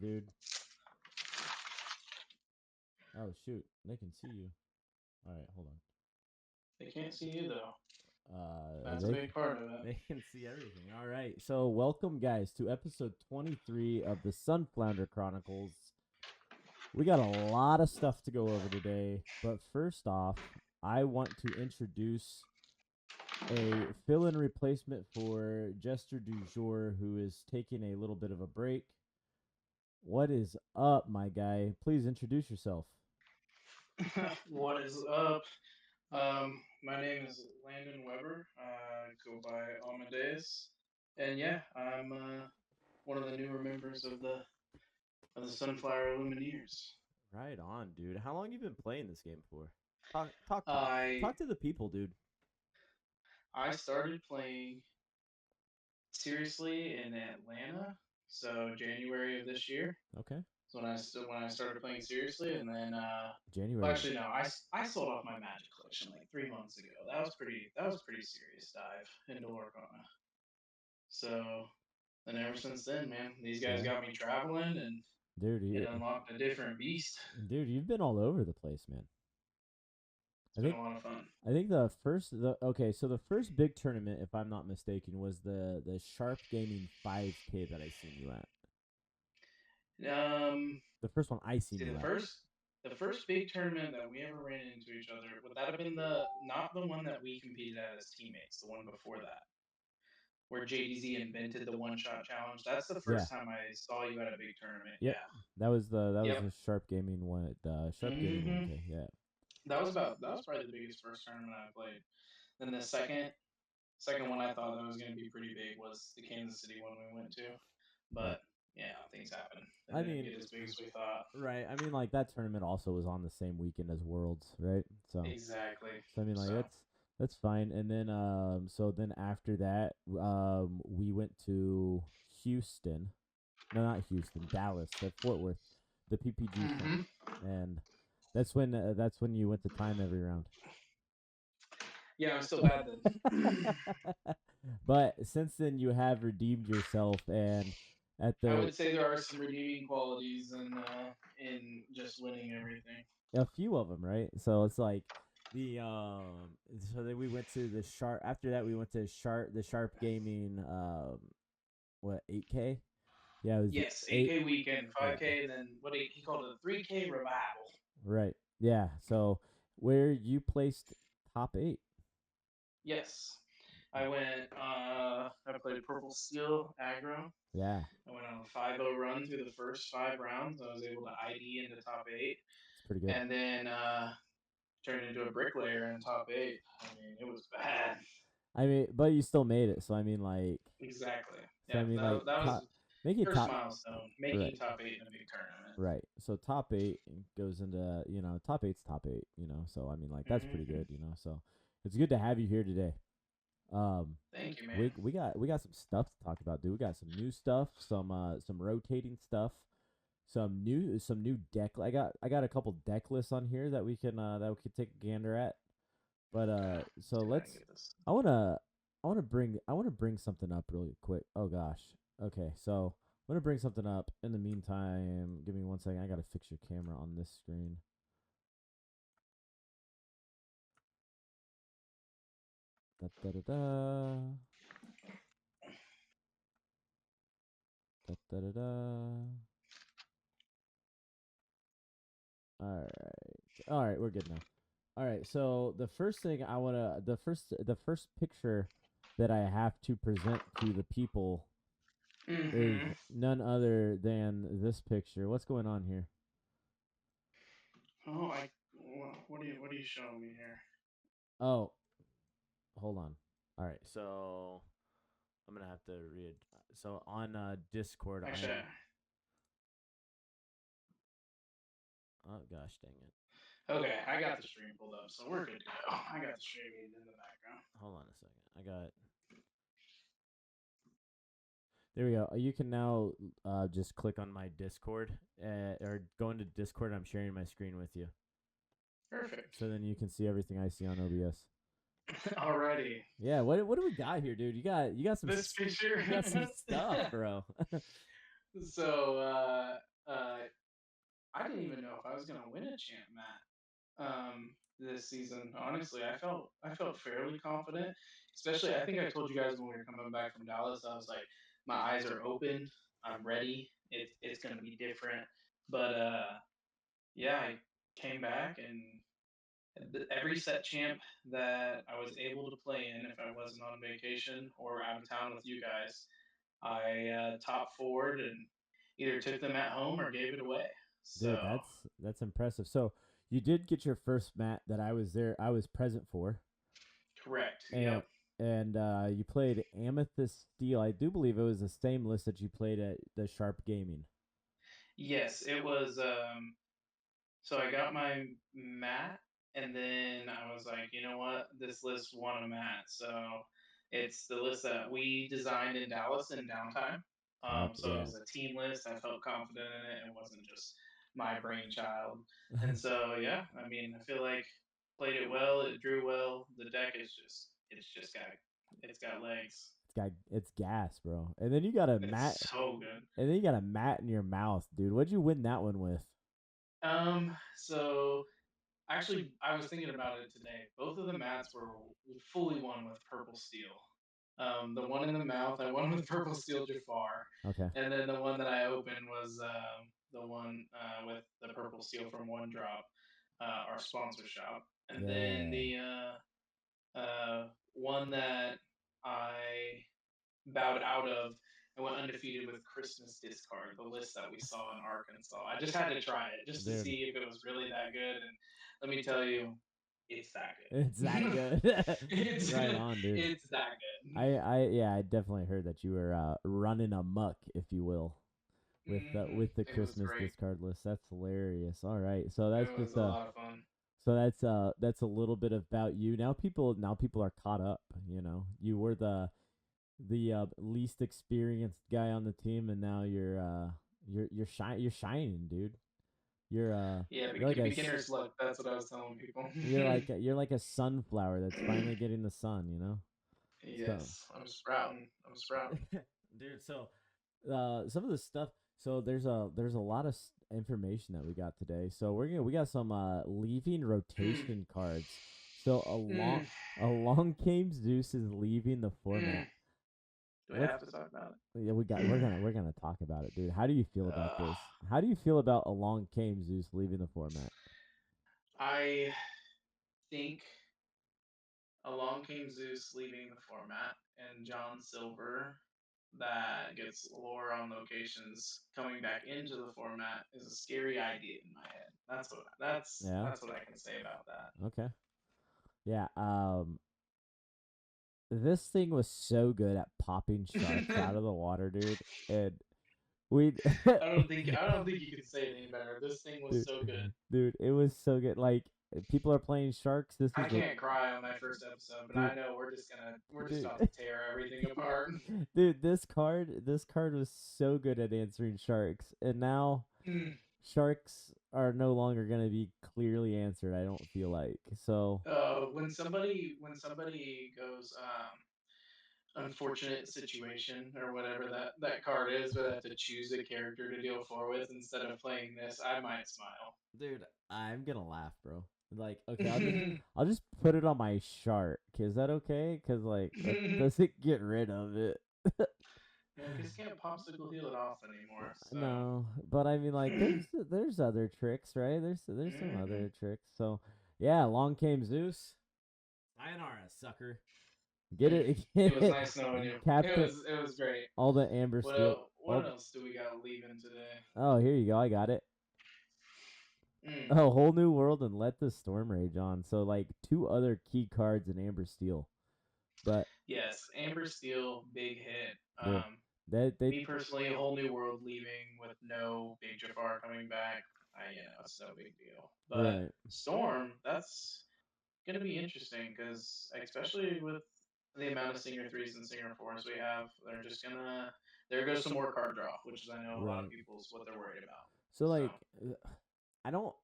dude. Oh, shoot. They can see you. All right, hold on. They can't see you, though. That's a They big part of it. they can see everything. All right. So, welcome, guys, to episode 23 of the Sunflounder Chronicles. We got a lot of stuff to go over today, but first off, I want to introduce a fill-in replacement for Jester du jour, who is taking a little bit of a break. What is up, my guy? Please introduce yourself. What is up? My name is Landon Weber. I go by Amadeus, and yeah, I'm one of the newer members of the Sunflower Illumineers. Right on, dude. How long you been playing this game for? Talk I to the people, dude. I started playing seriously in Atlanta, so January of this year. Okay. So when I started playing seriously, and then January. well, actually no, I sold off my Magic collection like 3 months ago. That was pretty serious dive into Lorcana. So and ever since then, man, these guys got me traveling, and dude, it unlocked a different beast. Dude, you've been all over the place, man. It's been a lot of fun. I think so the first big tournament, if I'm not mistaken, was the Sharp Gaming 5K that I seen you at. The first one I seen you at. The first big tournament that we ever ran into each other, would that have been not the one that we competed at as teammates, the one before that, where JDZ invented the one-shot challenge? That's the first time I saw you at a big tournament. Yep. Yeah, that was the Sharp Gaming one. The Sharp Gaming 1K. Yeah. That was probably the biggest first tournament I played. Then the second one I thought that was going to be pretty big was the Kansas City one we went to, but yeah, things happen. It didn't get as big as we thought. Right. I mean, like that tournament also was on the same weekend as Worlds, right? So exactly. So I mean, like that's fine. And then so then after that, we went to Houston. No, not Houston, Dallas, at Fort Worth, the PPG thing. And that's when you went to time every round. Yeah, I'm still bad then. But since then, you have redeemed yourself, and I would say there are some redeeming qualities in just winning everything. A few of them, right? So it's like so then we went to the Sharp. After that, we went to the Sharp Gaming 8K. Yeah, it was 8K weekend, 5K, and then what he called it, a 3K revival. Right. Yeah. So where you placed top 8? Yes. I played Purple Steel aggro. Yeah. I went on a 5-0 run through the first 5 rounds. I was able to ID into top 8. It's pretty good. And then turned into a bricklayer in top 8. I mean, it was bad. I mean, but you still made it. So I mean, like. Exactly. So, yeah. I mean, that was making first milestone. Making top 8 in a big tournament. Right. So top 8 goes into top 8's top 8. So I mean, like that's pretty good. So it's good to have you here today. Thank you, man. We got some stuff to talk about, dude. We got some new stuff, some rotating stuff, some new deck. I got a couple deck lists on here that we can take a gander at. But so I wanna bring something up really quick. Oh gosh. Okay, so I'm gonna bring something up. In the meantime, give me 1 second. I gotta fix your camera on this screen. Da da da da. Da da da da. All right, we're good now. All right, so the first thing the first picture that I have to present to the people is none other than this picture. What's going on here? Oh, what are you showing me here? Oh, hold on. All right, so I'm gonna have to read. So on Discord, actually, oh gosh, dang it. Okay, I got the stream pulled up, so we're good to go. I got the stream in the background. Hold on a second. I got. There we go. You can now just click on my Discord or go into Discord. I'm sharing my screen with you. Perfect. So then you can see everything I see on OBS. Alrighty. Yeah. What do we got here, dude? You got some. This picture. You got some stuff, bro. So I didn't even know if I was gonna win a champ mat this season. Honestly, I felt fairly confident. Especially, I think I told you guys when we were coming back from Dallas, I was like, my eyes are open. I'm ready. It's gonna be different. But yeah, I came back and every set champ that I was able to play in, if I wasn't on vacation or out of town with you guys, I top forward and either took them at home or gave it away. So Dude, that's impressive. So you did get your first mat that I was present for, correct. and Yep. you played Amethyst Steel. I do believe it was the same list that you played at the Sharp Gaming. Yes, it was. So I got my mat, and then I was like, you know what? This list won a mat. So it's the list that we designed in Dallas in downtime. Heck So it yeah. was a team list. I felt confident in it. It wasn't just my brainchild. And so yeah, I mean, I feel like played it well. It drew well. The deck is just it's got legs. It's gas, bro. And then you got a mat, It's so good. and then you got a mat in your mouth, dude. What'd you win that one with? So actually, I was thinking about it today. Both of the mats were fully won with purple steel. The one in the mouth, I won with purple steel Jafar, Okay. and then the one that I opened was the one with the purple steel from One Drop, our sponsor shop, and then Yeah. the one that I bowed out of. I went undefeated with Christmas Discard, the list that we saw in Arkansas. I just had to try it just to Dude, see if it was really that good. And let me tell you, it's that it's that good. good. it's Right on, dude. it's that good. Yeah, I definitely heard that you were running amok, if you will, with the It was Christmas great. discard list. That's hilarious. All right, so that's It was just a lot of fun. that's a little bit about you. Now people are caught up. You know, you were the least experienced guy on the team, and now you're shining, dude. You're uh Yeah, you're like beginner's luck. That's what I was telling people. you're like a sunflower that's finally getting the sun. You know, so. Yes, I'm sprouting. I'm sprouting. Dude, so some of the stuff, so there's a lot of information that we got today. So we got some leaving rotation cards. So Mm, a long game Zeus is leaving the mm. format. Do I What's have to talk about Yeah, it? we're gonna talk about it, dude. How do you feel about Uh, this? How do you feel about a long game Zeus leaving the format? I think along came Zeus leaving the format, and John Silver, that gets lore on locations coming back into the format, is a scary idea in my head. Yeah. That's what I can say about that. Okay. Yeah. This thing was so good at popping sharks out of the water, dude. And we I don't think you can say it any better. This thing was dude, so good. dude, it was so good. Like people are playing sharks. This I is the can't cry on my first episode, but dude, I know we're just dude, about to tear everything apart. dude. This card was so good at answering sharks, and now sharks are no longer gonna be clearly answered. I don't feel like so. When somebody goes unfortunate situation or whatever that card is, but I have to choose a character to deal for with instead of playing this, I might smile. Dude, I'm gonna laugh, bro. Like, okay, I'll just put it on my shark. Is that okay? Cause like that doesn't get rid of it. Yeah, because you can't popsicle heal it off anymore. So, No, but I mean, like, there's other tricks, right? There's some mhm. other tricks. So, yeah, along came Zeus. Sayonara, sucker. Get it, It get was it, nice knowing you. Captain. It was great. All the amber steel. What All else do we got leaving today? oh, here you go. I got it. Mm. Oh, whole new world and let the storm rage on. So, like, two other key cards in amber steel, but Yes, Amber Steel, big hit. the they Me personally, a whole new world leaving with no Big Jafar coming back. It's no big deal. But right. Storm, that's gonna be interesting because especially with the amount of Singer threes and Singer fours we have, they're just gonna there goes some more card draw, which is I know a lot of Right. people's what they're worried about. So So like I don't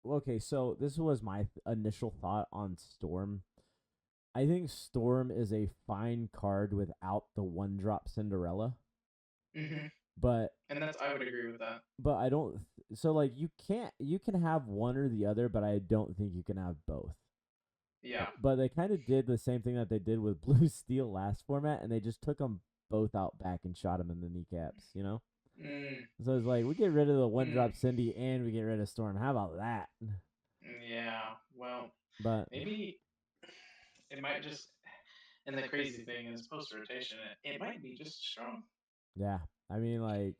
okay, so this was my initial thought on Storm. I think Storm is a fine card without the one drop Cinderella. hmm But And I would agree with that. I don't. So like you can have one or the other, but I don't think you can have both. Yeah. But they kind of did the same thing that they did with Blue Steel last format, and they just took them both out back and shot them in the kneecaps. You know. Mm, So it's like we get rid of the one mm, drop Cindy and we get rid of Storm. How about that? yeah. Well, But maybe it might just. And the crazy thing is, post rotation, it might be just strong. yeah, I mean like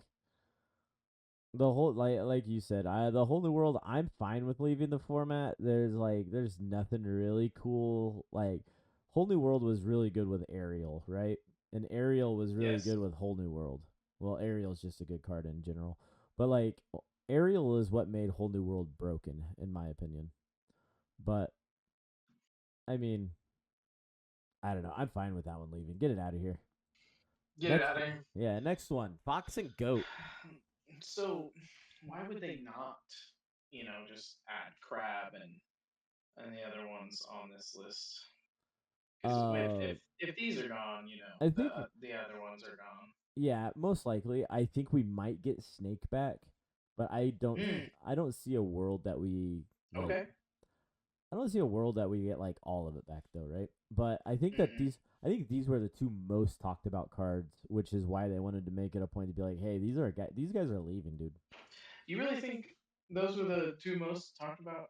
the whole like you said, the whole new world. I'm fine with leaving the format. There's nothing really cool. Like whole new world was really good with Ariel, right? And Ariel was really Yes. good with whole new world. Well, Ariel's just a good card in general, but like Ariel is what made whole new world broken, in my opinion. But I mean, I don't know. I'm fine with that one leaving. Get it out of here. Get it Next, out of here. yeah, next one. Fox and Goat. So, why would they not, just add Crab and the other ones on this list? Because Uh, if these are gone, I think the other ones are gone. yeah, most likely. I think we might get Snake back, but Mm, I don't see a world that we like. okay. I don't see a world that we get like all of it back though, right? But Mm-mm. I think these were the two most talked about cards, which is why they wanted to make it a point to be like, hey, these guys are leaving, dude. You really think those were the two most talked about?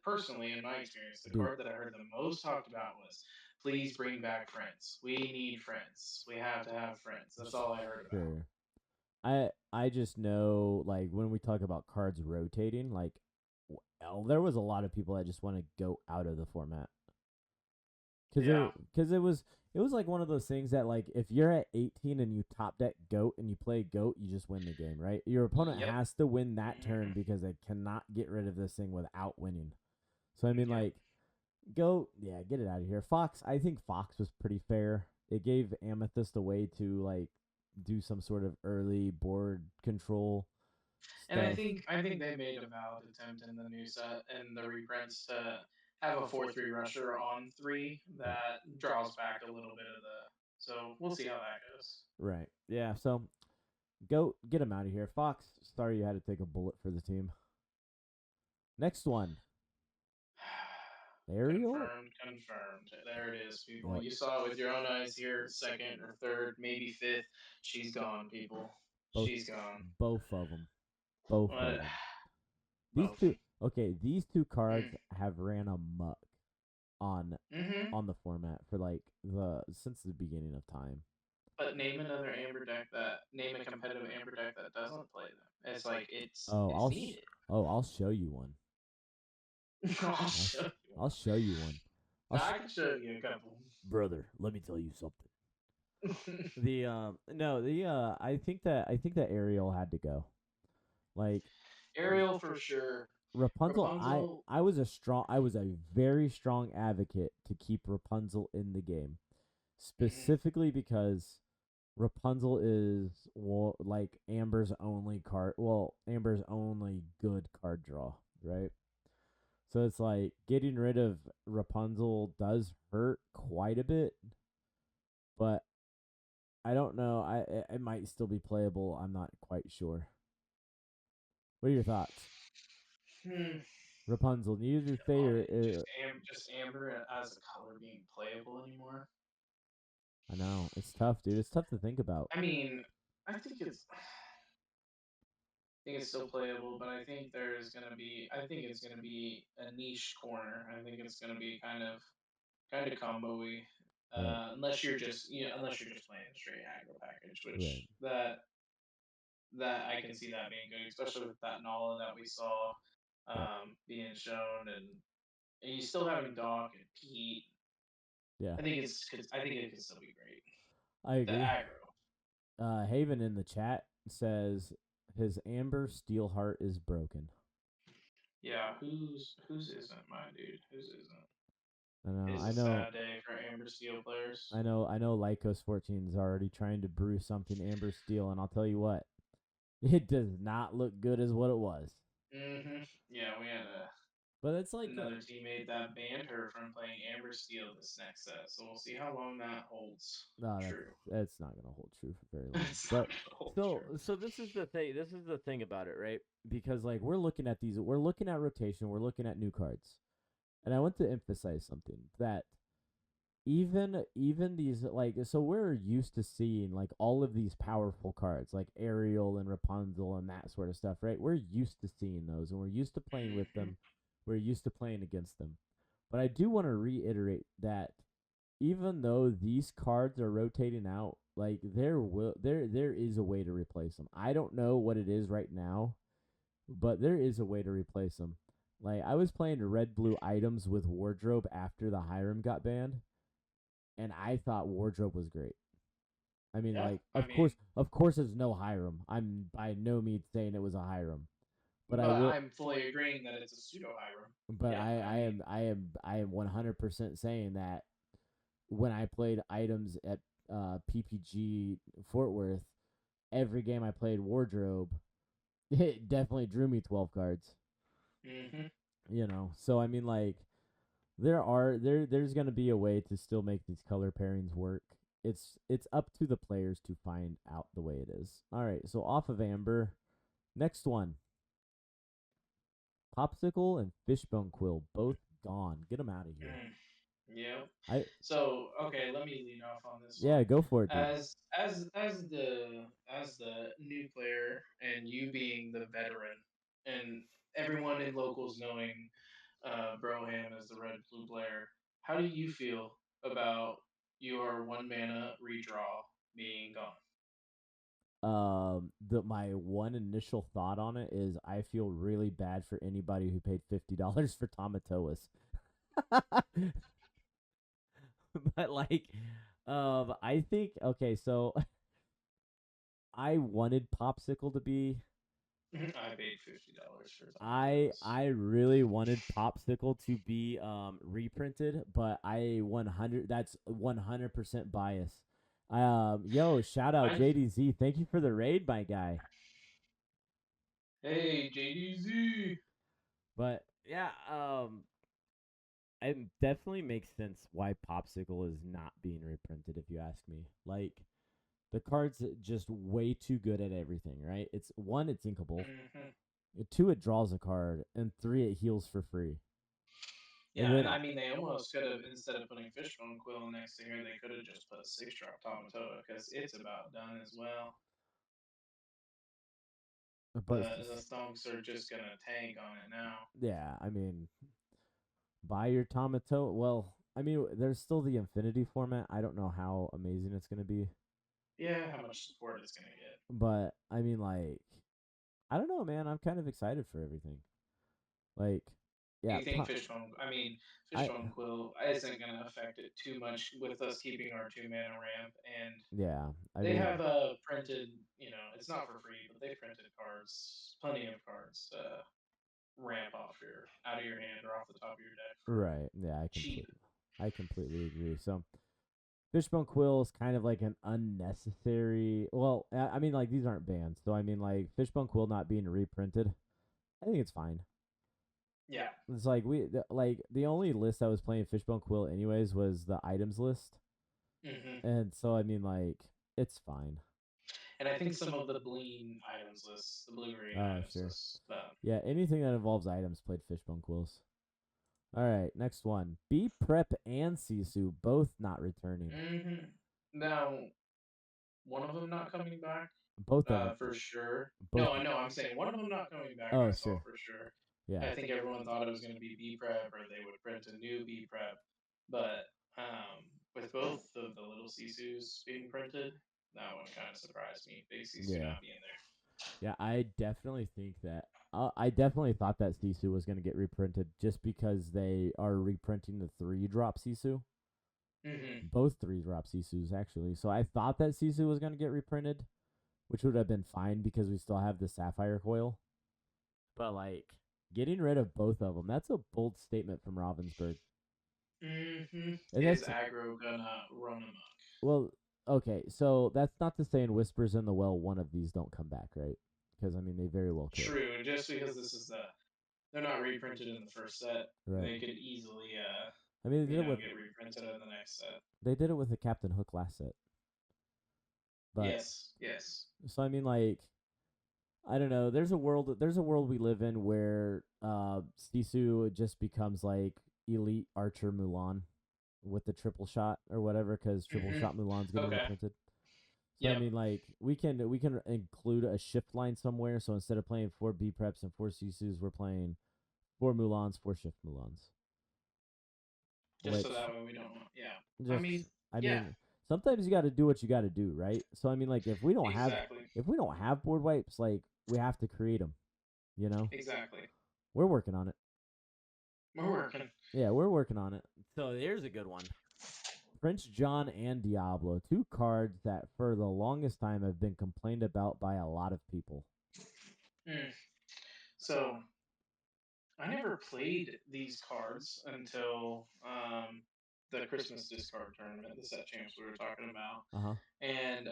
Personally, in my experience, the Dude, card that I heard the most talked about was "Please bring back friends. We need friends. We have to have friends." That's all I heard about. sure. I just know like when we talk about cards rotating, like well, there was a lot of people that just want to go out of the format Yeah. because it was like one of those things that like if you're at 18 and you top deck goat and you play goat, you just win the game, right? Your opponent Yep. has to win that turn Mhm. because they cannot get rid of this thing without winning. So I mean Yep. like goat, yeah, get it out of here. Fox, I think Fox was pretty fair. It gave Amethyst a way to like do some sort of early board control And stuff. I think they made a valid attempt in the new set and the reprints to have a 4/3 rusher on 3 that draws back a little bit of the. So we'll see how that goes. Right. Yeah. So go get him out of here. Fox, sorry you had to take a bullet for the team. Next one. Ariel? Confirmed, confirmed. There it is, people. Yep. You saw it with your own eyes here, second or third, maybe fifth. She's gone, people. Both She's gone. both of them. Both of What? them. These Both. two okay, these two cards Mm. have ran amok on Mm-hmm. on the format for like the since the beginning of time. But name another Amber deck that name a competitive Amber deck that doesn't play them. It's like Oh, it's needed. I'll show you one. I'll I'll show you I'll one. show you one. I'll I can show you a couple. brother, let me tell you something. The no, the I think that Ariel had to go. Like Ariel for sure. Rapunzel, Rapunzel. I was a very strong advocate to keep Rapunzel in the game, Mhm. specifically because Rapunzel is well, like Amber's only card. Well, Amber's only good card draw, right? So it's like getting rid of Rapunzel does hurt quite a bit, but I don't know. It might still be playable. I'm not quite sure. What are your thoughts? Hmm. Rapunzel, neither You your know, favorite. just Amber as a color being playable anymore. I know it's tough, dude. It's tough to think about. I mean, I think it's think it's still playable, but I think it's gonna be a niche corner. I think it's gonna be kind of combo-y. Right, Unless you're just playing a straight aggro package, right, which that I can see that being good, especially with that Nala that we saw yep, being shown, and you still having Doc and Pete. yeah. I think it could still be great. I The agree. aggro. Haven in the chat says his Amber Steelheart is broken. Yeah, whose isn't my dude? Whose isn't? I know, It's I a know, sad day for Amber Steel players. I know. Lycos 14 is already trying to brew something Amber Steel, and I'll tell you what, it does not look good as what it was. Yeah, we had a But it's like another teammate that banned her from playing Amber Steel this next set. So we'll see how long that holds no, true. that's not gonna hold true for very long. It's not But gonna hold so true. so this is the thing. This is the thing about it, right? Because like we're looking at these, we're looking at rotation, we're looking at new cards, and I want to emphasize something that even these like so we're used to seeing like all of these powerful cards like Ariel and Rapunzel and that sort of stuff, right? We're used to seeing those and we're used to playing with Mhm. them. We're used to playing against them. But I do want to reiterate that even though these cards are rotating out, like there is a way to replace them. I don't know what it is right now, but there is a way to replace them. Like I was playing red blue items with wardrobe after the Hiram got banned, and I thought wardrobe was great. I mean, Yeah, like, I mean, of course, it's no Hiram. I'm by no means saying it was a Hiram, but I but will. I'm fully agreeing that it's a pseudo Hiram. But Yeah, I mean, I am 100% saying that when I played items at PPG Fort Worth, every game I played wardrobe, it definitely drew me 12 cards. hmm You know, so I mean, like, there's gonna be a way to still make these color pairings work. It's up to the players to find out the way it is. All right, so off of Amber, next one, Popsicle and Fishbone Quill, both gone. Get them out of here. yeah. I So okay, let me lead off on this Yeah, one. go for it, dude. As the new player and you being the veteran and everyone in locals knowing Broham as the red blue player, how do you feel about your one mana redraw being gone? The my one initial thought on it is I feel really bad for anybody who paid $50 for Tomatoas. But like, I think okay, so I wanted Popsicle to be. I paid $50 for Tomatoes. I really wanted Popsicle to be reprinted, but I 100 that's 100% bias. Yo, shout out I JDZ. Thank you for the raid, my guy. Hey JDZ. But yeah, it definitely makes sense why Popsicle is not being reprinted if you ask me. Like the card's just way too good at everything, right? It's one, it's inkable. hmm Two, it draws a card, and three, it heals for free. And Yeah, then and I mean they almost could have instead of putting Fishbone Quill next to here, they could have just put 6-drop Tamatoa because it's about done as well. but The stonks are just gonna tank on it now. yeah, I mean, buy your Tomato. Well, I mean, there's still the Infinity format. I don't know how amazing it's gonna be, Yeah, how much support it's gonna get. but I mean, like, I don't know, man. I'm kind of excited for everything. Like, Do yeah, you think Fishbone? I mean, I Fishbone Quill isn't gonna affect it too much with us keeping our 2 mana ramp, and yeah, I they mean, have printed. You know, it's not for free, but they printed cards, plenty of cards. Ramp off your out of your hand or off the top of your deck for right? Yeah, cheap. I completely agree. So Fishbone Quill is kind of like an unnecessary. Well, I mean, like these aren't banned, so I mean, like Fishbone Quill not being reprinted, I think it's fine. Yeah. It's like like the only list I was playing Fishbone Quill anyways was the items list, hmm and so I mean, like it's fine. And I think some of the bleen items lists, the blue green Oh items sure, lists, but yeah. Anything that involves items played Fishbone Quills. All right, next one. B Prep and Sisu both not returning. now one of them not coming back, Both of them. for sure. Both. No, I know. I'm saying one of them not coming back. Oh I saw sure. for sure. Yeah. I think everyone thought it was going to be B prep or they would print a new B prep, but with both of the little Sisus being printed, that one kind of surprised me. Big Sisu Yeah. not being there. Yeah, I definitely think that. I definitely thought that Sisu was going to get reprinted just because they are reprinting the 3-drop Sisu. Both 3-drop Sisus, actually. So I thought that Sisu was going to get reprinted, which would have been fine because we still have the Sapphire Coil. But, like, getting rid of both of them, that's a bold statement from Ravensburg. And Is that's, aggro gonna run amok? well, okay, so that's not to say in Whispers in the Well one of these don't come back, right? Because, I mean, they very well could. True. Just because this is the they're not reprinted in the first set. Right. They could easily I mean, get reprinted in the next set. they did it with the Captain Hook last set. But Yes. so I mean, like, I don't know. There's a world we live in where Sisu just becomes like elite archer Mulan with the triple shot or whatever, because triple shot Mulan's getting reprinted. So I mean, like, we can include a shift line somewhere. So instead of playing 4 B preps and 4 Sisus, we're playing 4 Mulans, 4 shift Mulans. Just so that way we don't. Yeah. I mean, sometimes you got to do what you got to do, right? So I mean, like, if we don't have board wipes, like, we have to create them. You know. Exactly. We're working on it. We're working. Yeah, we're working on it. So here's a good one. Prince John and Diablo, 2 cards that for the longest time have been complained about by a lot of people. So I never played these cards until the Christmas discard tournament, the set champs we were talking about. And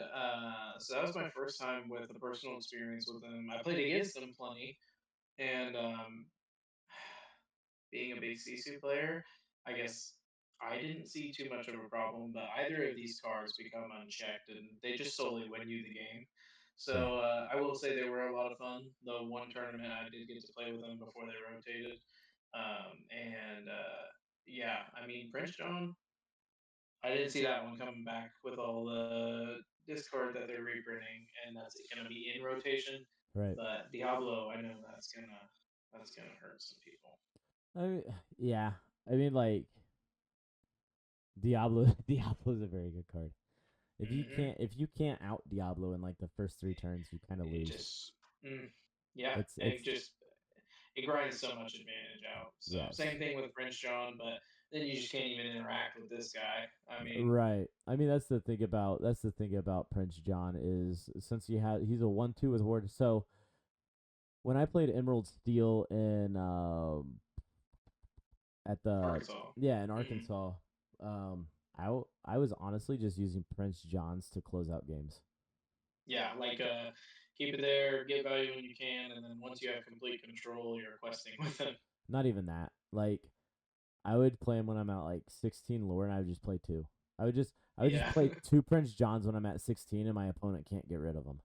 so that was my first time with a personal experience with them. I played against them plenty, and being a big Sisu player, I guess I didn't see too much of a problem, but either of these cards become unchecked and they just solely win you the game. So I will say they were a lot of fun. The one tournament I did get to play with them before they rotated. Yeah, I mean, Prince John, I didn't see that one coming back with all the discard that they're reprinting, and that's going to be in rotation. Right. But Diablo, I know that's gonna hurt some people. I mean, yeah. I mean, like, Diablo is a very good card. If you can't out Diablo in like the first 3 turns, you kind of lose. It grinds so much advantage out. So same thing with Prince John, but then you just can't even interact with this guy. I mean, right. I mean, that's the thing about Prince John is since he's a 1/2 with ward. So when I played Emerald Steel in Arkansas. in Arkansas, I was honestly just using Prince Johns to close out games. Yeah, like keep it there, get value when you can, and then once you have complete control, you're questing with him. Not even that. Like, I would play him when I'm at like 16 lore, and I would just play 2. I would just play 2 Prince Johns when I'm at 16, and my opponent can't get rid of them.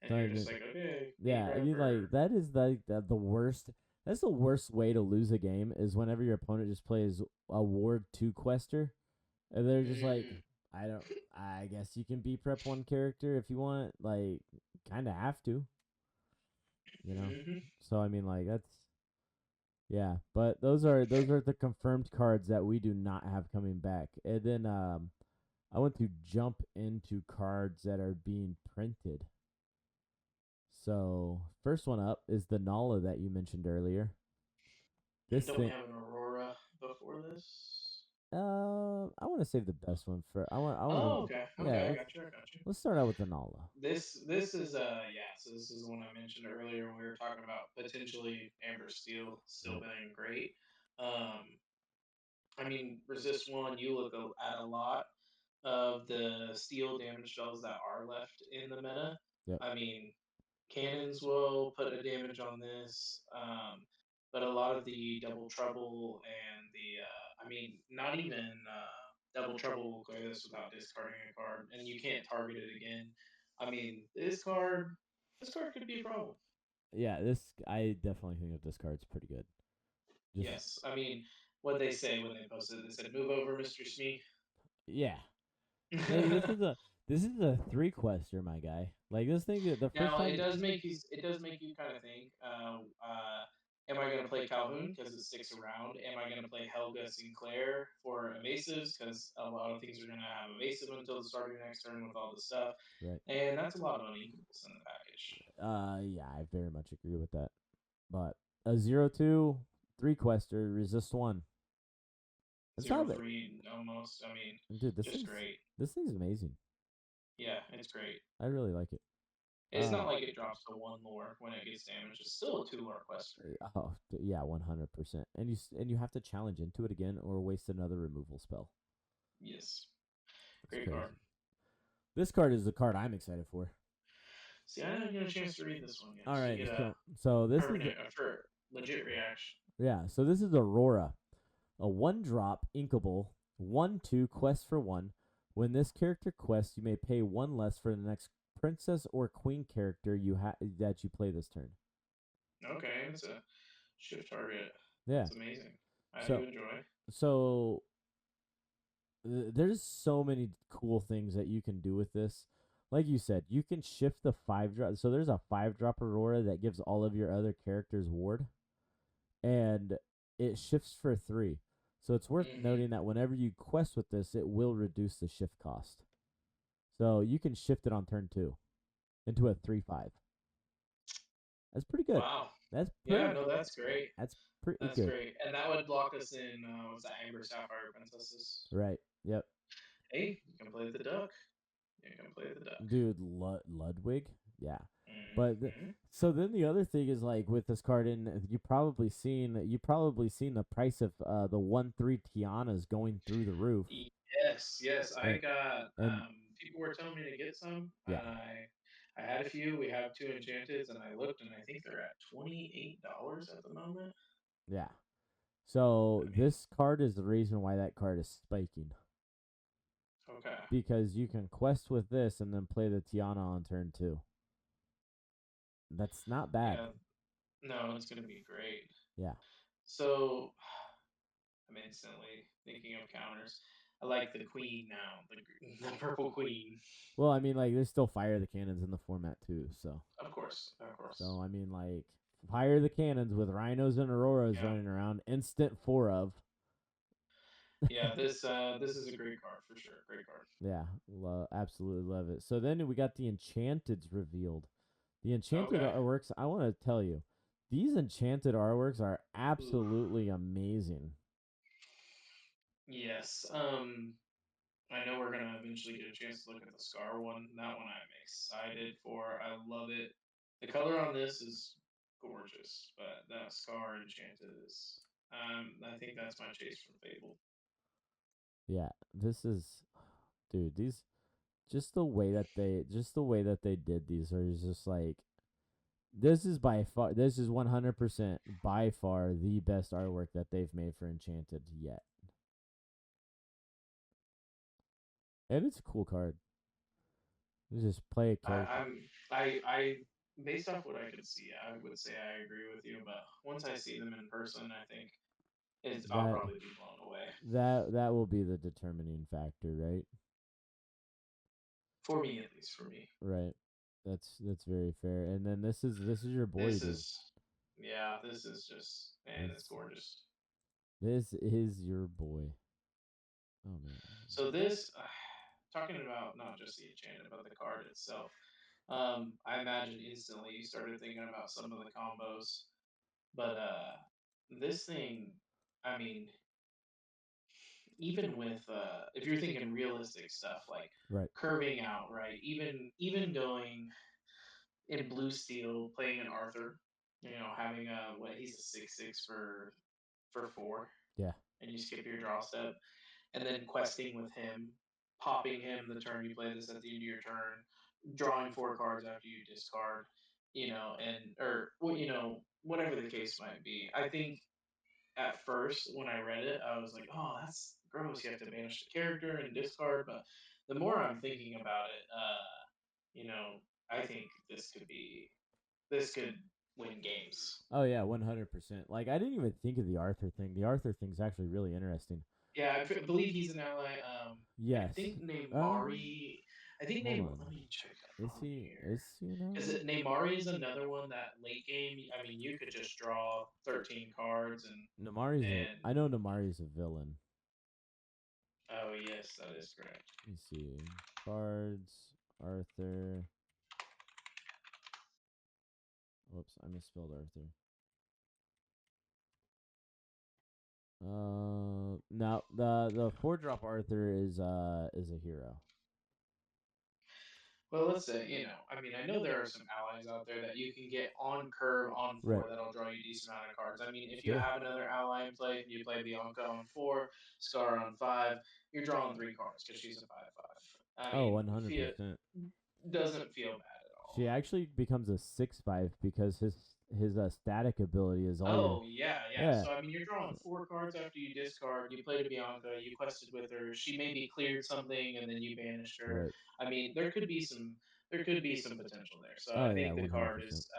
And you're just like, okay. Yeah, I mean, like, that is like the worst. That's the worst way to lose a game is whenever your opponent just plays a ward 2 quester, and they're just like, I guess you can B-prep 1 character if you want. Like, kind of have to. You know? So, I mean, like, that's... Yeah, but those are the confirmed cards that we do not have coming back. And then I want to jump into cards that are being printed. So, first one up is the Nala that you mentioned earlier. Don't we have an Aurora before this? I want to save the best one for. Okay. I got you. Let's start out with the Nala. This is So this is the one I mentioned earlier when we were talking about potentially Amber Steel still being great. I mean, resist 1. You look at a lot of the steel damage spells that are left in the meta. Yep. I mean, cannons will put a damage on this, but a lot of the double trouble and not even double trouble will clear this without discarding a card, and you can't target it again. I mean, this card could be a problem. Yeah, I definitely think that this card's pretty good. Yes, I mean, what they say when they posted it, they said, "Move over, Mr. Smee." Yeah. Hey, this is a 3 quester, my guy. Like, this thing, the first time... it does make you kind of think. Am I going to play Calhoun because it sticks around? Am I going to play Helga Sinclair for evasives because a lot of things are going to have evasive until the start of your next turn with all this stuff? Right. And that's a lot of unequals in the package. Yeah, I very much agree with that. But a 0/2 3 quester, resist 1. 0/3 almost. I mean, dude, this is great. This thing's amazing. Yeah, it's great. I really like it. It's not like it drops to 1 lore when it gets damaged. It's still a 2 lore quester. Oh, yeah, 100%. And you have to challenge into it again or waste another removal spell. Yes. Great card. This card is the card I'm excited for. See, I didn't get a chance to read this one yet. All right, so this is legit reaction. Yeah, so this is Aurora, a 1-drop inkable 1/2 quest for 1. When this character quests, you may pay 1 less for the next princess or queen character that you play this turn. Okay, it's a shift target. Yeah. That's amazing. I do So enjoy. so there's so many cool things that you can do with this. Like you said, you can shift the 5-drop. So there's a 5-drop Aurora that gives all of your other characters ward, and it shifts for 3. So it's worth noting that whenever you quest with this, it will reduce the shift cost. So you can shift it on turn 2 into a 3/5. That's pretty good. Wow. That's Yeah, pretty. no, that's great. That's pretty That's good. great. And that would block us in, what's that, Amber Sapphire Princesses? Right. Yep. Hey, you can play the duck. You can play the duck. Dude, Ludwig. Yeah. But Mm-hmm. so then the other thing is, like, with this card, and you probably seen the price of the 1/3 Tianas going through the roof. Yes, yes. I And, got and people were telling me to get some, yeah, and I had a few. We have 2 enchanteds, and I looked, and I think they're at $28 at the moment. yeah. So I mean, this card is the reason why that card is spiking, okay. because you can quest with this and then play the Tiana on turn 2. That's not bad. Yeah. No, it's gonna be great. Yeah. So I'm instantly thinking of counters. I like the queen now, the purple queen. Well, I mean, like, there's still fire the cannons in the format too, so. Of course, of course. So I mean, like, fire the cannons with rhinos and auroras running around, instant 4 of. Yeah, this is a great card for sure. Great card. Yeah, absolutely love it. So then we got the enchanteds revealed. The enchanted artworks, I want to tell you, these enchanted artworks are absolutely amazing. Yes. I know we're gonna eventually get a chance to look at the Scar one. That one I'm excited for. I love it. The color on this is gorgeous, but that Scar Enchanted is I think that's my chase from Fable. Yeah, this is, dude, these, just the way that they did these are just like, this is 100% by far the best artwork that they've made for Enchanted yet. And it's a cool card. You just play a character. I based off what I could see, I would say I agree with you, but once I see them in person, I think I'll probably be blown away. That will be the determining factor, right? For me, at least for me. Right. That's very fair. And then this is your boy. This is just, man, it's gorgeous. This is your boy. Oh man. So this, talking about not just the enchanted, but the card itself. I imagine instantly you started thinking about some of the combos, but this thing, I mean, even with if you're thinking realistic stuff like curving out, right? Even going in blue steel, playing an Arthur, having he's a 6/6 for 4. Yeah. And you skip your draw step, and then questing with him, popping him the turn you play this at the end of your turn, drawing 4 cards after you discard, whatever the case might be. I think at first when I read it, I was like, oh, that's gross. You have to banish the character and discard. But the more I'm thinking about it, I think this could win games. Oh yeah, 100%. Like, I didn't even think of the Arthur thing. The Arthur thing's actually really interesting. Yeah, I believe he's an ally. Yes. I think Neymari. Let me check that. Is he? Is he now? Is it Neymari is another one that late game? I mean, you could just draw 13 cards and. I know Namari's a villain. Oh yes, that is correct. Let me see. Cards, Arthur. Whoops, I misspelled Arthur. No, the 4-drop Arthur is a hero. Well, let's say, I mean, I know there are some allies out there that you can get on curve on 4 that'll draw you a decent amount of cards. I mean, if you have another ally in play, you play Bianca on 4, Scar on 5, you're drawing 3 cards because she's a 5/5. I mean, 100%. Doesn't feel bad at all. She actually becomes a 6/5 because static ability is all your Oh yeah, yeah. yeah So I mean, you're drawing 4 cards after you discard. You played a Bianca. You quested with her. She maybe cleared something, and then you banished her. right. I mean, there could be some potential there. So Oh I yeah, think the one hundred card percent. is.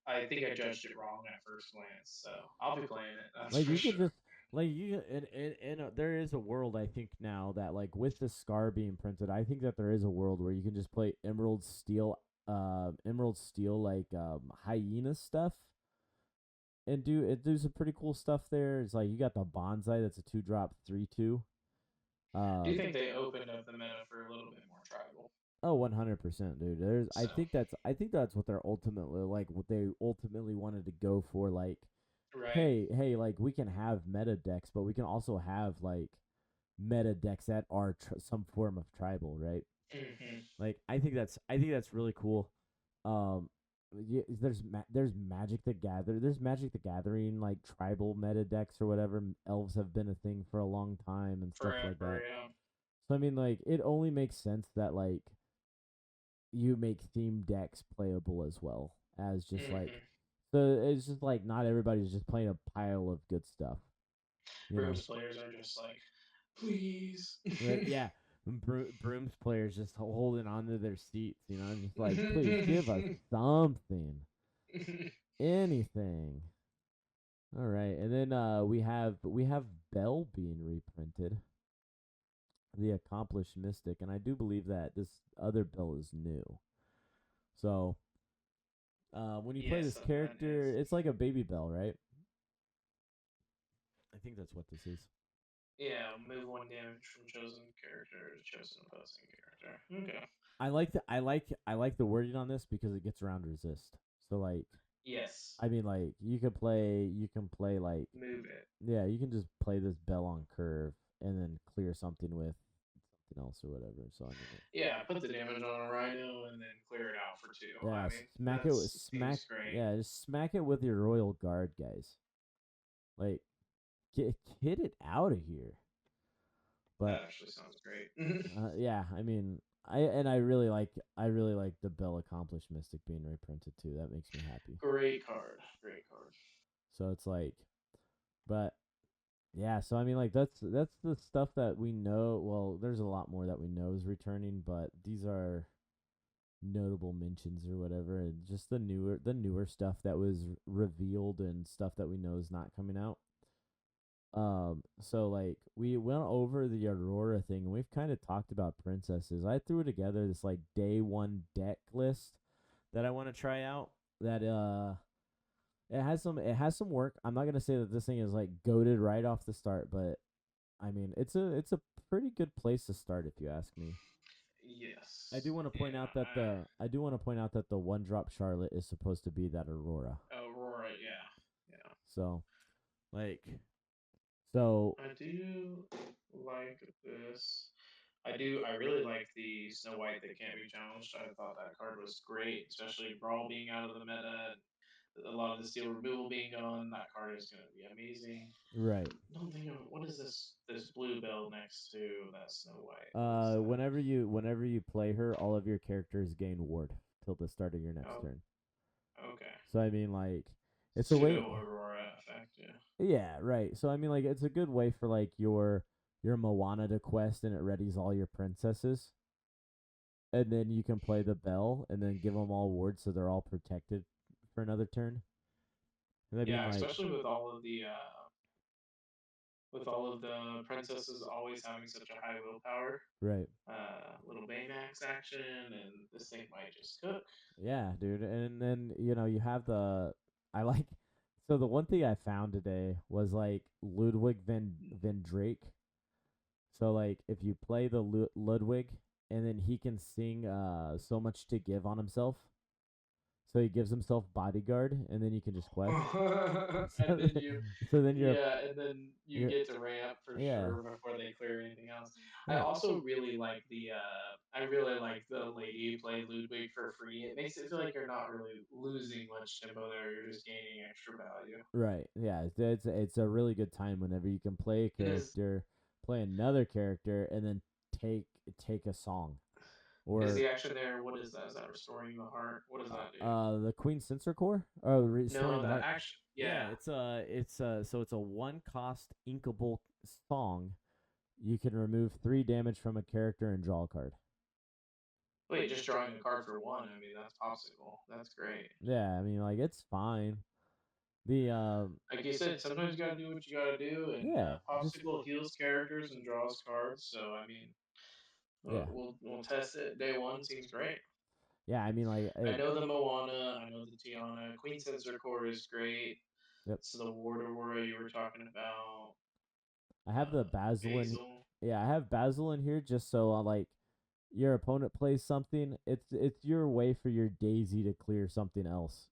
I think I judged it wrong at first glance. So I'll be playing it. That's Like for you could sure. just like you and there is a world I think now that like with the scar being printed, I think that there is a world where you can just play Emerald Steel like hyena stuff and do some pretty cool stuff there. It's like you got the bonsai that's a 2-drop 3/2. I do Um think they opened up the meta for a little bit more tribal. oh 100% dude. There's So I think that's what they're ultimately like what they ultimately wanted to go for like right. hey like we can have meta decks but we can also have like meta decks that are some form of tribal, right? Hmm. Like I think that's really cool. Um, there's Magic the Gathering like tribal meta decks or whatever. Elves have been a thing for a long time and stuff like Forever, that. yeah. So I mean, like it only makes sense that like you make theme decks playable as well as just like Hmm. so it's just like not everybody's just playing a pile of good stuff, you know. Brooms players are just like, please. Right? Yeah. Brooms players just holding onto their seats, you know, just like, please give us something, anything. All right, and then we have Bell being reprinted, the Accomplished Mystic, and I do believe that this other Bell is new. So, when you play Yes, this that character, is. it's like a baby Bell, right? I think that's what this is. Yeah, move 1 damage from chosen character to chosen opposing character. Okay. I like the wording on this because it gets around resist. So like Yes. I mean, like you can play like, Move it. yeah, you can just play this Bell on curve and then clear something with something else or whatever. So I mean, Yeah, put the damage on a rhino and then clear it out for 2. yeah, I mean, smack it with that's seems great. yeah, just smack it with your Royal Guard, guys. Like, get it out of here. But That actually sounds great. yeah, I mean, I really like the Bell Accomplished Mystic being reprinted too. That makes me happy. Great card. Great card. So it's like, but yeah, so I mean, like that's the stuff that we know. Well, there's a lot more that we know is returning, but these are notable mentions or whatever, and just the newer stuff that was revealed and stuff that we know is not coming out. So like we went over the Aurora thing, and we've kind of talked about princesses. I threw together this like day one deck list that I want to try out. That it has some work. I'm not gonna say that this thing is like goaded right off the start, but I mean it's a pretty good place to start if you ask me. I Yes. do want to point Yeah. out that the 1-drop Charlotte is supposed to be that Aurora. Aurora. Yeah. Yeah. So like so I do like this. I do. I really like the Snow White that can't be challenged. I thought that card was great, especially Brawl being out of the meta, a lot of the steel removal being gone. That card is going to be amazing. right. Don't think of what is this blue bell next to that Snow White. What is that? Whenever you play her, all of your characters gain ward till the start of your next Oh, turn. okay. So I mean like it's a way. Pseudo Aurora effect. Yeah. Yeah, right. So I mean, like, it's a good way for like your Moana to quest, and it readies all your princesses, and then you can play the bell, and then give them all wards, so they're all protected for another turn. And I mean, Yeah, like, especially with all of the princesses always having such a high willpower. right? Little Baymax action, and this thing might just cook. Yeah, dude. And then you have the I like. So the one thing I found today was like Ludwig Van Drake. So like if you play the Ludwig, and then he can sing so much to give on himself. So he gives himself bodyguard, and then you can just quest. And So, then you, so then yeah, and then you you're get to ramp for yeah sure before they clear anything else. I yeah also really like I really like the lady who played Ludwig for free. It makes it feel like you're not really losing much tempo there. You're just gaining extra value. right yeah. It's a really good time whenever you can play a It is. character, play another character, and then take take a song. Is Or the action there? What is that? Is that restoring the heart? What does that do? the Queen Sensor Core? Oh, restoring No, the the heart. action. Yeah, Yeah. so it's a 1 cost inkable song. You can remove 3 damage from a character and draw a card. Wait, just drawing a card for one. I mean, that's popsicle. That's great. Yeah, I mean, like, it's fine. The Like you said, sometimes you gotta do what you gotta do, and yeah, just popsicle heals characters and draws cards. So I mean, yeah, we'll test it. Day one seems great. yeah. I mean, like, I know the Moana, I know the Tiana. Queen Sensor Core is great. yep. So the Ward Aurora you were talking about. I have the Basil in. Basil. Yeah, I have Basil in here just so like your opponent plays something. It's your way for your Daisy to clear something else.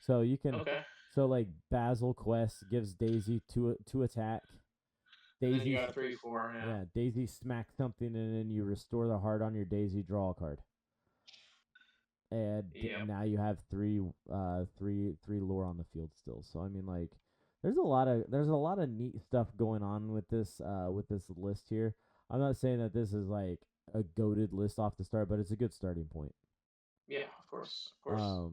So you can. Okay. So like Basil Quest gives Daisy two attack. And then you Daisy, got 3/4. Yeah. yeah, Daisy smacks something and then you restore the heart on your Daisy. Draw a card. And Yep. now you have three lore on the field still. So I mean, like, there's a lot of neat stuff going on with this list here. I'm not saying that this is like a goated list off the start, but it's a good starting point. Yeah, of course, of course.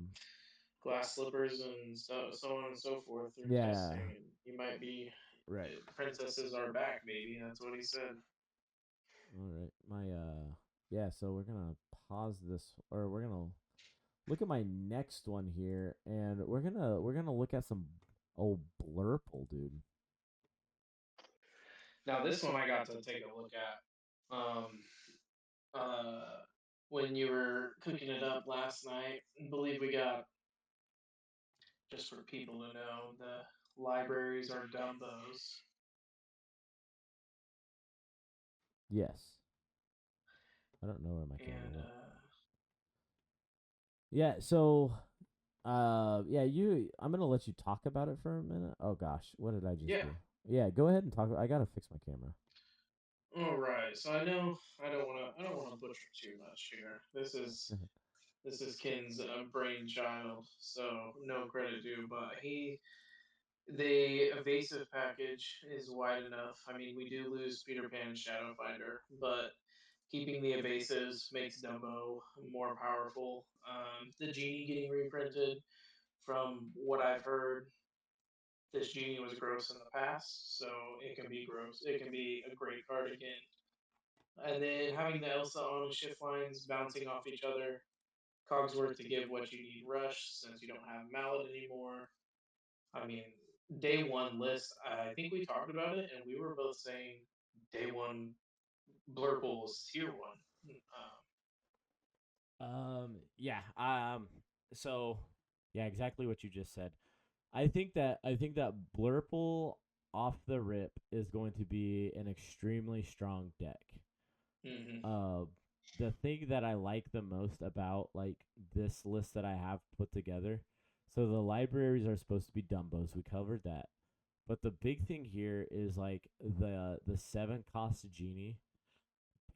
Glass slippers and so on and so forth through Yeah. testing. And you might be Right. Princesses are back, baby. That's what he said. All right. Yeah. So we're gonna pause this, or we're gonna look at my next one here, and we're gonna look at some old Blurple, dude. Now this one I got to take a look at. When you were cooking it up last night, I believe we got, just for people to know, the libraries are Dumbos. Yes. I don't know where my camera And went. Yeah, so yeah, I'm gonna let you talk about it for a minute. Oh gosh, what did I just do? Yeah, go ahead and talk. I gotta fix my camera. All right, so I know I don't want to butcher too much here. This is Ken's brainchild, so no credit due. But the evasive package is wide enough. I mean, we do lose Peter Pan and Shadow Finder, but keeping the evasives makes Dumbo more powerful. The genie getting reprinted, from what I've heard, this genie was gross in the past, so it can be gross. It can be a great card again. And then having the Elsa on shift lines bouncing off each other, Cogsworth to give what you need rush since you don't have Mallet anymore. I mean, day one list, I think we talked about it and we were both saying day one Blurple was tier one. Yeah. So yeah, exactly what you just said. I think that Blurple off the rip is going to be an extremely strong deck. Mm-hmm. The thing that I like the most about like this list that I have put together, so the libraries are supposed to be Dumbos. We covered that, but the big thing here is like the 7 cost genie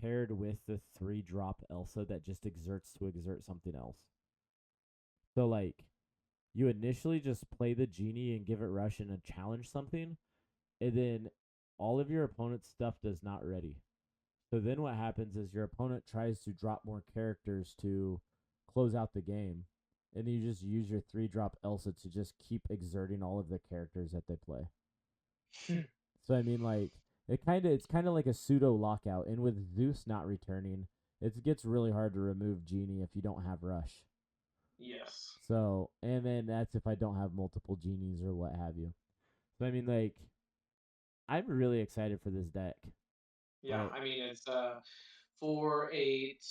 paired with the 3-drop Elsa that just exert something else. So like you initially just play the genie and give it rush and a challenge something, and then all of your opponent's stuff does not ready. So then what happens is your opponent tries to drop more characters to close out the game, and you just use your 3-drop Elsa to just keep exerting all of the characters that they play. So I mean, like, it's kind of like a pseudo lockout, and with Zeus not returning, it gets really hard to remove Genie if you don't have Rush. Yes. So, and then that's if I don't have multiple Genies or what have you. So I mean, like, I'm really excited for this deck. Yeah, I mean, it's 4, 8,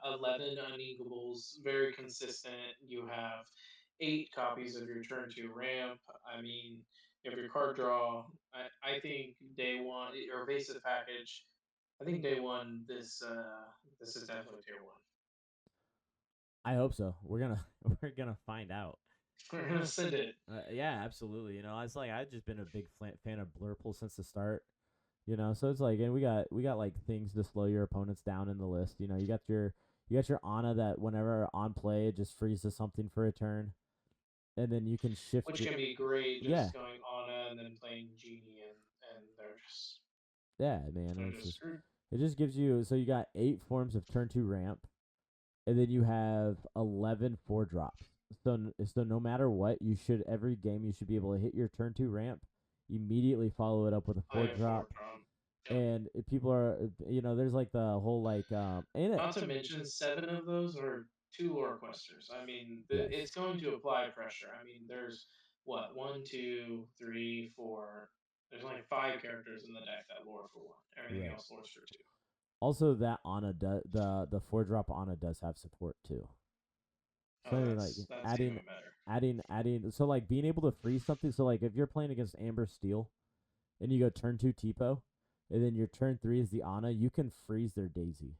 11 uninkables, very consistent. You have 8 copies of your turn 2 ramp. I mean, you have your card draw. I think day one, your evasive package, I think day one, this is definitely tier 1. I hope so. We're gonna find out. We're gonna send it. Yeah, absolutely. It's like I've just been a big fan of Blurple since the start. So it's like, and we got like things to slow your opponents down in the list. You got your Ana that whenever on play it just freezes something for a turn, and then you can shift. Which can be great, just going Ana and then playing Genie, and they're just man. they're just screwed. It just gives you, so you got 8 forms of turn 2 ramp, and then you have 11 4-drops. So no matter what, every game you should be able to hit your turn 2 ramp, immediately follow it up with a Oh, yeah, 4-drop. Yep. And people are, there's like the whole Not to mention 7 of those are 2 lore questers. I mean, Yes. it's going to apply pressure. I mean, there's what 1, 2, 3, 4. There's only 5 characters in the deck that lore for 1. Everything Right. else lores for 2. Also, that Ana the 4-drop Ana does have support too. So I mean, like That's even better. adding. So like being able to freeze something. So like if you're playing against Amber Steel, and you go turn 2 Tipo, and then your turn 3 is the Ana, you can freeze their Daisy.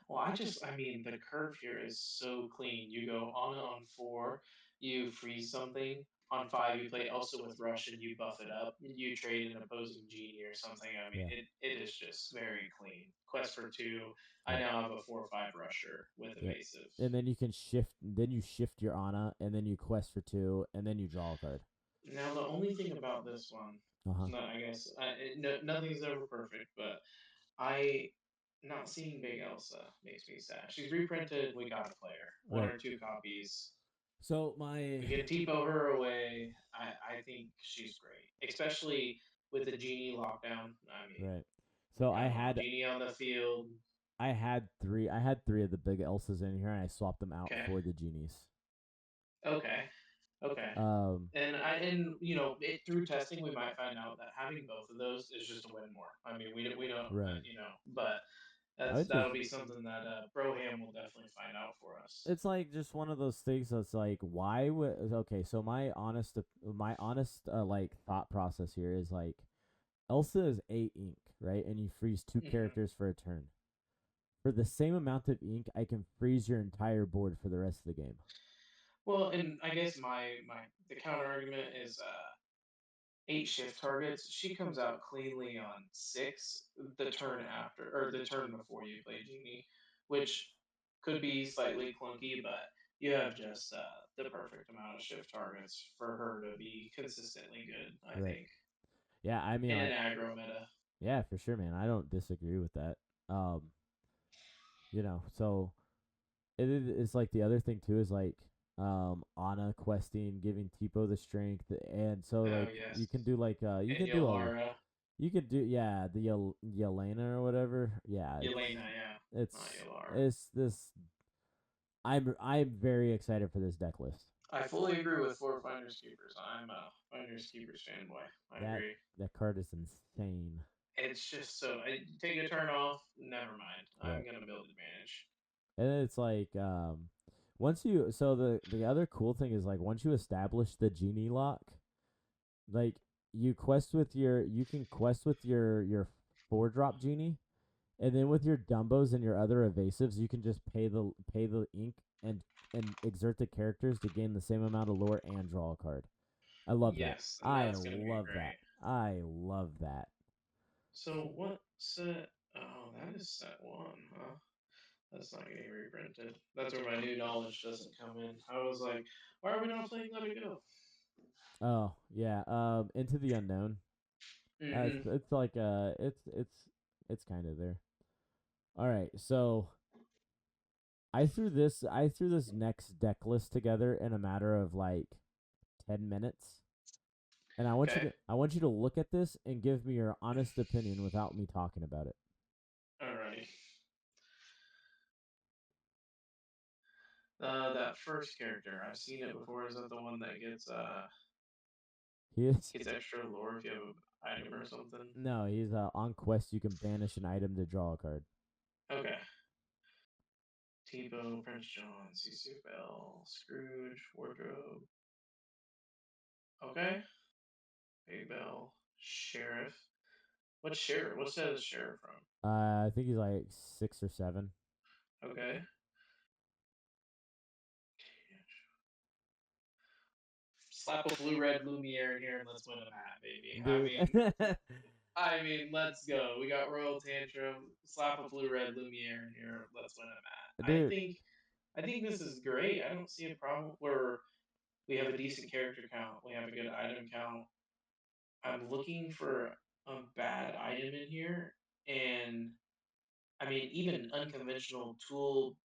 Well, I mean, the curve here is so clean. You go on 4, you freeze something. On 5, you play Elsa with Rush and you buff it up. You trade an opposing genie or something. I mean, Yeah. it is just very clean. Quest for 2. I Yeah. now have a 4/5 Rusher with Yeah. evasive. And then you can shift. Then you shift your Ana, and then you quest for 2, and then you draw a card. Now, the only thing about this one, I guess, nothing's ever perfect, but not seeing Big Elsa makes me sad. She's reprinted. We got a player, 1 or 2 copies. So We can Tipo her away. I think she's great, especially with the genie lockdown. I mean, right. So I had genie on the field. I had 3. I had 3 of the big Elsas in here, and I swapped them out for the genies. Okay. And through testing, we might find out that having both of those is just a win more. I mean, we don't Right. but that'll be something that Broham will definitely find out for us. It's like just one of those things that's like, why would okay? So my honest like thought process here is like, Elsa is 8 ink, right? And you freeze 2 characters for a turn. For the same amount of ink, I can freeze your entire board for the rest of the game. Well, and I guess the counter argument is 8 shift targets. She comes out cleanly on 6 the turn after, or the turn before you play Genie, which could be slightly clunky, but you have just the perfect amount of shift targets for her to be consistently good, I think. Yeah, I mean, in an aggro meta. Yeah, for sure, man. I don't disagree with that. So it's like the other thing too is like Ana questing, giving Tipo the strength, and so Yes. you can do like you can do the Yelena or whatever. Yeah, Yelena, yeah. It's this. I'm very excited for this deck list. I fully agree with 4 Finders Keepers. I'm a Finders Keepers fanboy. I agree. That card is insane. It's just so take a turn off. Never mind. I'm gonna build advantage. And it's like the other cool thing is like once you establish the genie lock, like you can quest with your 4-drop genie, and then with your Dumbos and your other evasives, you can just pay the ink and exert the characters to gain the same amount of lore and draw a card. I love that. I love that. I love that. So what set? Oh, that is set 1, huh? That's not getting reprinted. That's where my new knowledge doesn't come in. I was like, why are we not playing Let It Go? Oh yeah, Into the Unknown. It's like it's kind of there. All right, so I threw this next deck list together in a matter of like 10 minutes. And I want you to look at this and give me your honest opinion without me talking about it. Alrighty. That first character, I've seen it before. Is that the one that gets gets extra lore if you have an item or something? No, he's on quest. You can banish an item to draw a card. Okay. Tebow, Prince John, Cecil Bell, Scrooge, Wardrobe. Okay. Big Bell, Sheriff. What's Sheriff? What set is Sheriff from? I think he's like 6 or 7. Okay. Slap a blue-red Lumiere in here and let's win a map, baby. Dude. I mean, let's go. We got Royal Tantrum. Slap a blue-red Lumiere in here. Let's win a map. Dude. I think this is great. I don't see a problem where we have a decent character count. We have a good item count. I'm looking for a bad item in here, and I mean, even unconventional tool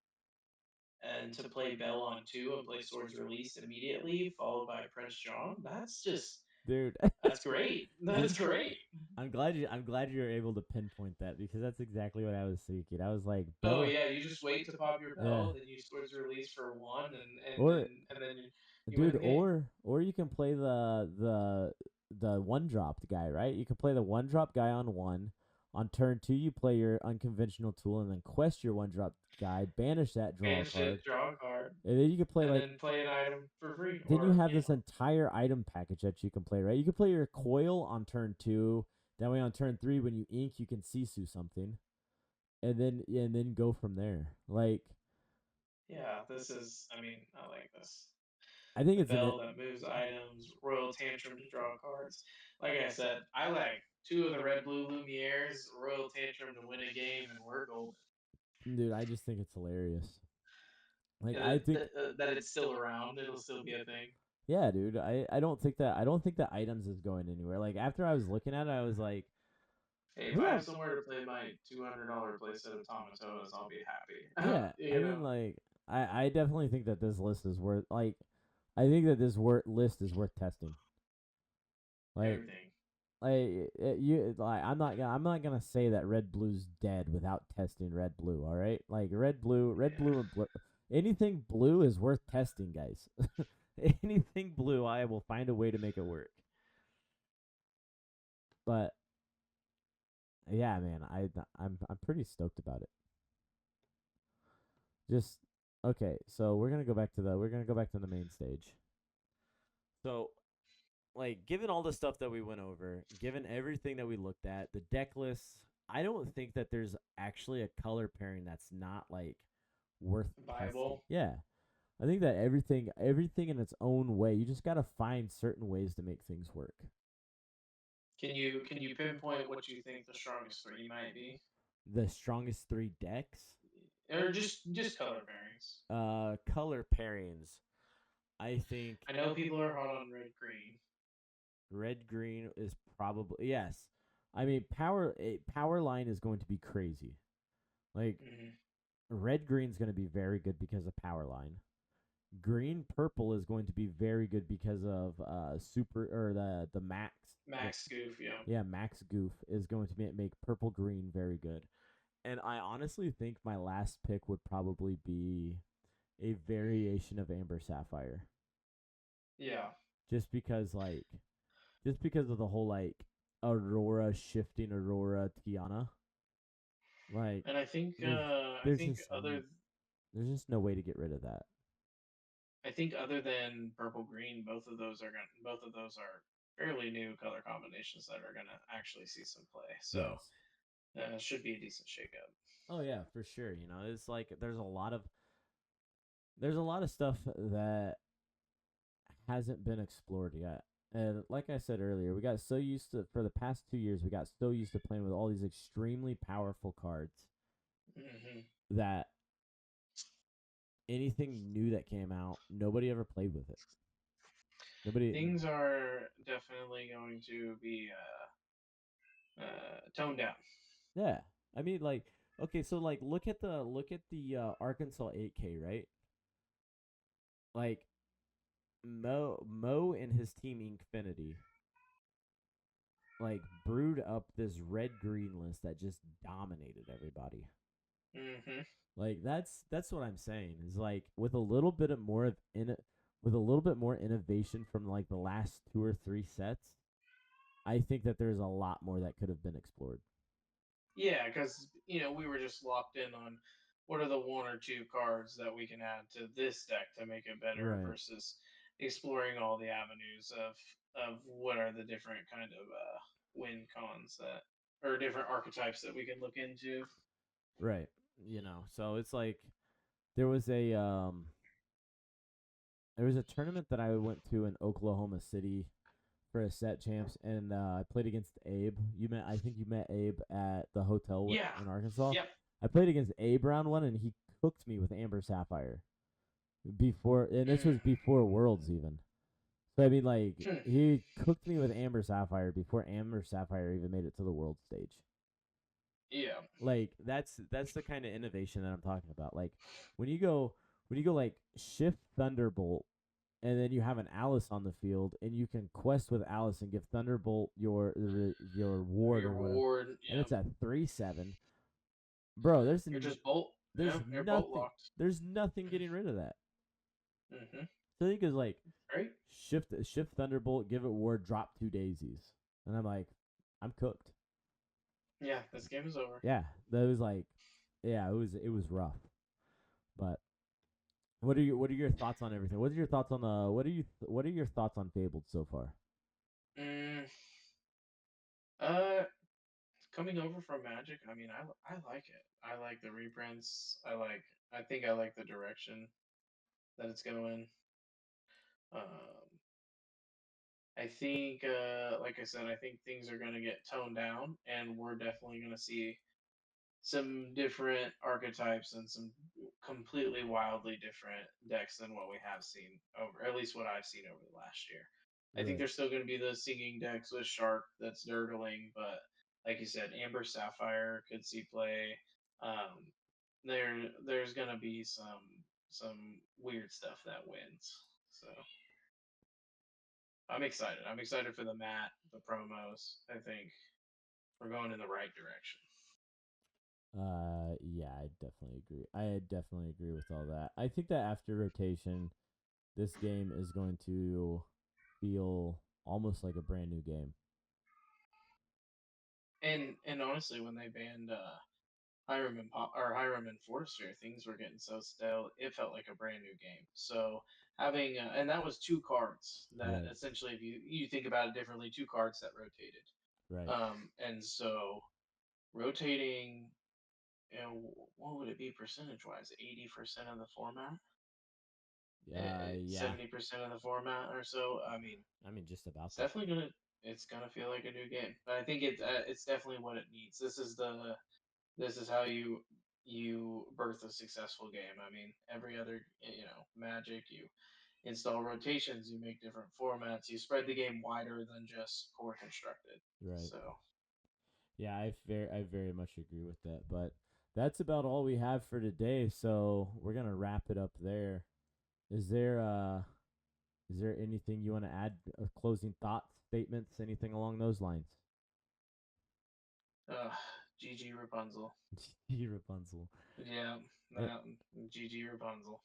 and to play Bell on two and play Swords Release immediately, followed by Prince John. That's just Dude. that's great. Dude, That's great. I'm glad you're able to pinpoint that because that's exactly what I was thinking. I was like, Oh Bell. yeah, you just wait to pop your Yeah. bell, then you Swords Release for one, Or and then you win dude, the game. or you can play the one dropped guy, right? You can play the one drop guy on one. On turn two, you play your unconventional tool and then quest your one drop guy, banish that, draw a Banish card, it, draw a card, and then you can play and like. then play an item for free, Then you or have this entire item package that you can play, right? You can play your coil on turn two. That way, on turn three, when you ink, you can sisu something, and then go from there. Like, yeah. This is, I mean, I like this. I think The it's an bell that moves items, Royal Tantrum to draw cards. Like I said, I like two of the red blue Lumières, Royal Tantrum to win a game, and we're golden. dude. I just think it's hilarious. Like, Yeah, I think, that it's still around. It'll still be a thing. yeah, dude. I don't think that items is going anywhere. Like after I was looking at it, I was like, Hey, if who I have else? somewhere to play my $200 playset of Tomatoes, I'll be happy. Yeah, I you mean, know. like, I definitely think that this list is worth. Like, I think that this list is worth testing. Like, Everything. I'm not gonna say that red blue's dead without testing red blue. All right, like red Yeah. blue, and blue. Anything blue is worth testing, guys. Anything blue, I will find a way to make it work. But yeah, man, I'm pretty stoked about it. Just okay, so we're gonna go back to the main stage. So like given all the stuff that we went over, given everything that we looked at, the deck lists, I don't think that there's actually a color pairing that's not like worth testing. Bible. Yeah. I think that everything in its own way, you just got to find certain ways to make things work. Can you pinpoint what you think the strongest three might be, The strongest three decks, or just color pairings? color pairings. I think I know people are hot on red green. red green is probably yes. I mean power line is going to be crazy. Like Mm-hmm. red green's going to be very good because of power line. Green purple is going to be very good because of super or the max. Max Goof, yeah. Yeah, max goof is going to make purple green very good. And I honestly think my last pick would probably be a variation of amber sapphire. Yeah. Just because of the whole like Aurora shifting Aurora Tiana. Like And I think there's I there's think just other there's just no way to get rid of that. I think other than purple green, both of those are fairly new color combinations that are gonna actually see some play. So Yes. should be a decent shakeup. Oh yeah, for sure. You know, it's like there's a lot of stuff that hasn't been explored yet. And like I said earlier, we got so used to for the past 2 years, we got so used to playing with all these extremely powerful cards Hmm. that anything new that came out, nobody ever played with it. Nobody. Things are definitely going to be toned down. Yeah, I mean, like, okay, so like, look at the Arkansas 8K, right? Like Mo and his team Inkfinity like brewed up this red green list that just dominated everybody. Hmm. Like that's what I'm saying is like with a little bit of more of with a little bit more innovation from like the last 2 or 3 sets, I think that there's a lot more that could have been explored. Yeah, because we were just locked in on what are the one or two cards that we can add to this deck to make it better Right. versus exploring all the avenues of what are the different kind of win cons that or different archetypes that we can look into. Right. You know, so it's like there was a um there was a tournament that I went to in Oklahoma City for a set champs, and I played against Abe. I think you met Abe at the hotel Yeah. in Arkansas. Yep. I played against Abe round one, and he cooked me with Amber Sapphire before, and this was before Worlds even. So I mean, like he cooked me with Amber Sapphire before Amber Sapphire even made it to the world stage. Yeah. Like that's the kind of innovation that I'm talking about. Like when you go like shift Thunderbolt and then you have an Alice on the field and you can quest with Alice and give Thunderbolt your ward Your or whatever, ward. and Yeah. it's a 3/7. Bro, You're just bolt. there's Yeah. You're bolt nothing locked. getting rid of that. Mm-hmm. So I think it's like Right. shift Thunderbolt, give it ward, drop 2 daisies, and I'm like, I'm cooked. Yeah. This game is over. Yeah, that was like, yeah, it was rough. But what are your thoughts on everything? What are your thoughts on what are your thoughts on Fabled so far? Mm, uh, coming over from Magic, I mean, I like it. I like the reprints. I think I like the direction that it's going. Um, I think, like I said, I think things are going to get toned down, and we're definitely going to see some different archetypes and some completely wildly different decks than what we have seen over, at least what I've seen over the last year. I think Right. there's still going to be the singing decks with Shark that's dirtling, but like you said, Amber Sapphire could see play. Um, there's going to be some weird stuff that wins. So I'm excited. I'm excited for the mat, the promos. I think we're going in the right direction. Yeah, I definitely agree. I definitely agree with all that. I think that after rotation, this game is going to feel almost like a brand new game. And honestly, when they banned Hiram and Forrester, things were getting so stale. It felt like a brand new game. So having and that was two cards that Right. essentially, if you think about it differently, two cards that rotated. Right. And so rotating, what would it be percentage wise? 80% of the format, Yeah. 70% of the format or so. I mean, I mean, just about it's that. definitely it's gonna feel like a new game. But I think it's definitely what it needs. This is how you birth a successful game. I mean, every other Magic, you install rotations, you make different formats, you spread the game wider than just core constructed. Right. So Yeah, I very much agree with that. But that's about all we have for today. So we're gonna wrap it up there. Is there uh is there anything you want to add? Closing thoughts, statements, anything along those lines? uh GG Rapunzel. Rapunzel. Yeah, Eh, that GG Rapunzel.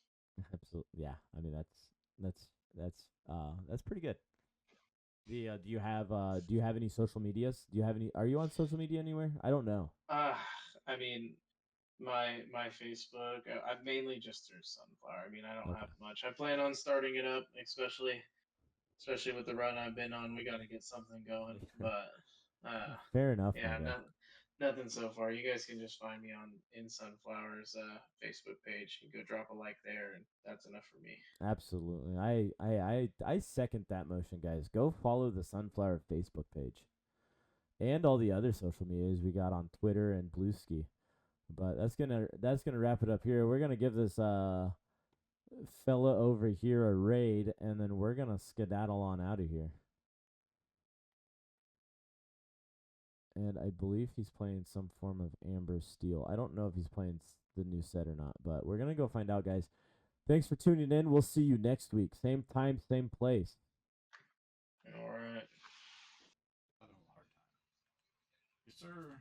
Absolutely. Yeah. I mean that's that's pretty good. Do you have any social medias? Do you have any Are you on social media anywhere? I don't know. uh I mean, my Facebook, I've mainly just through Sunflower. I mean, I don't Okay. have much. I plan on starting it up, especially with the run I've been on. We got to get something going, but Fair enough, my yeah, guy. nothing so far. You guys can just find me on in Sunflower's Facebook page. You go drop a like there, and that's enough for me. Absolutely. I second that motion, guys. Go follow the Sunflower Facebook page and all the other social medias we got on Twitter and Bluesky. But that's gonna wrap it up here. We're gonna give this fella over here a raid, and then we're gonna skedaddle on out of here. And I believe he's playing some form of Amber Steel. I don't know if he's playing the new set or not, but we're gonna go find out, guys. Thanks for tuning in. We'll see you next week. Same time, same place. All right. Hard time. Yes, sir.